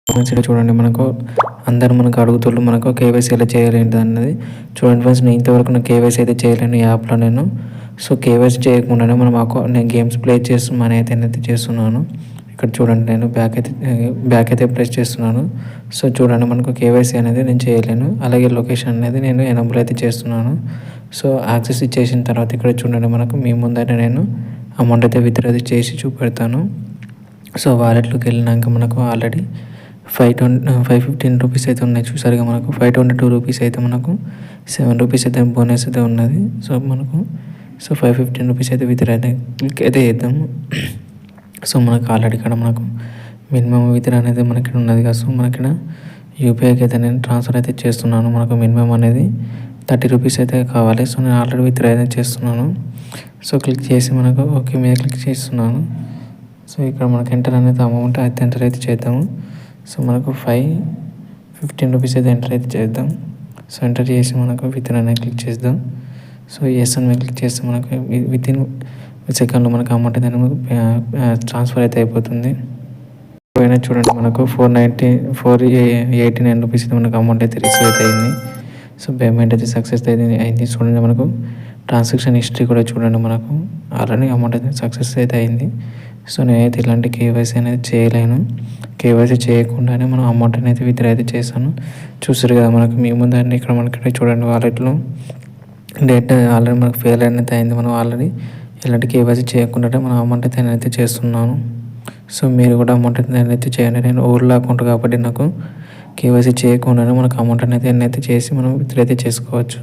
ఇక్కడ చూడండి మనకు అందరూ మనకు అడుగుతున్నారు మనకు కేవైసీ ఎలా చేయాలి ఏంటి అన్నది. చూడండి ఫ్రెండ్స్, నేను ఇంతవరకు నా కేవైసీ అయితే చేయలేను ఈ యాప్లో నేను. సో కేవైసీ చేయకుండానే నేను గేమ్స్ ప్లే చేస్తూ మనీ అయితే చేస్తున్నాను. ఇక్కడ చూడండి నేను బ్యాక్ అయితే ప్రెస్ చేస్తున్నాను. సో చూడండి మనకు కేవైసీ అనేది నేను చేయలేను. అలాగే లొకేషన్ అనేది నేను ఎనేబుల్ అయితే చేస్తున్నాను. సో యాక్సెస్ ఇచ్చేసిన తర్వాత ఇక్కడ చూడండి మనకు మీ ముందర నేను అమౌంట్ అయితే విత్డ్రా అయితే చేసి చూపెడతాను. సో వాలెట్లోకి వెళ్ళినాక మనకు ఆల్రెడీ 515 రూపీస్ అయితే ఉన్నాయి. చూసారుగా మనకు 522 రూపీస్ అయితే మనకు 7 రూపీస్ అయితే బోనస్ అయితే ఉన్నది. సో 515 రూపీస్ అయితే విత్డ్రా అయితే క్లిక్ అయితే చేద్దాము. సో మనకు ఆల్రెడీ ఇక్కడ మనకు మినిమం విత్డ్రా అనేది మనకి ఉన్నది కదా. సో మనకి యూపీఐకి అయితే నేను ట్రాన్స్ఫర్ అయితే చేస్తున్నాను. మనకు మినిమం అనేది 30 రూపీస్ అయితే కావాలి. సో నేను ఆల్రెడీ విత్డ్రా అయితే చేస్తున్నాను. సో క్లిక్ చేసి మనకు ఓకే మీద క్లిక్ చేస్తున్నాను. సో ఇక్కడ మనకు ఎంటర్ అనేది అమౌంట్ అయితే ఎంటర్ అయితే చేద్దాము. సో మనకు 515 రూపీస్ అయితే ఎంటర్ అయితే చేద్దాం. సో ఎంటర్ చేసి మనకు విత్డ్రా అనేది క్లిక్ చేద్దాం. సో ఎస్ అని క్లిక్ చేస్తే మనకు వితిన్ సెకండ్లో మనకు అమౌంట్ అయితే ట్రాన్స్ఫర్ అయితే అయిపోతుంది. పోయినా చూడండి మనకు 489 రూపీస్ అయితే మనకు అమౌంట్ అయితే రిసీవ్ అయితే అయింది. సో పేమెంట్ అయితే సక్సెస్ అయింది. చూడండి మనకు ట్రాన్సాక్షన్ హిస్టరీ కూడా చూడండి మనకు ఆల్రెడీ అమౌంట్ అయితే సక్సెస్ అయితే అయింది. సో నేనైతే ఇలాంటి కేవైసీ అనేది చేయలేను. కేవైసీ చేయకుండానే మనం అమౌంట్ అనేది విత్డ్రా అయితే చేశాను. చూసారు కదా మనకు మీ ముందు ఇక్కడ మనకి చూడండి వాలెట్లో డేట్ ఆల్రెడీ మనకు ఫెయిల్ అనేది అయింది. మనం ఆల్రెడీ ఇలాంటి కేవైసీ చేయకుండానే మనం అమౌంట్ అయితే నేనైతే చేస్తున్నాను. సో మీరు కూడా అమౌంట్ అయితే చేయండి. నేను ఊర్లో అకౌంట్ కాబట్టి నాకు కేవైసీ చేయకుండానే మనకు అమౌంట్ అనేది చేసి మనం విత్డ్రా అయితే చేసుకోవచ్చు.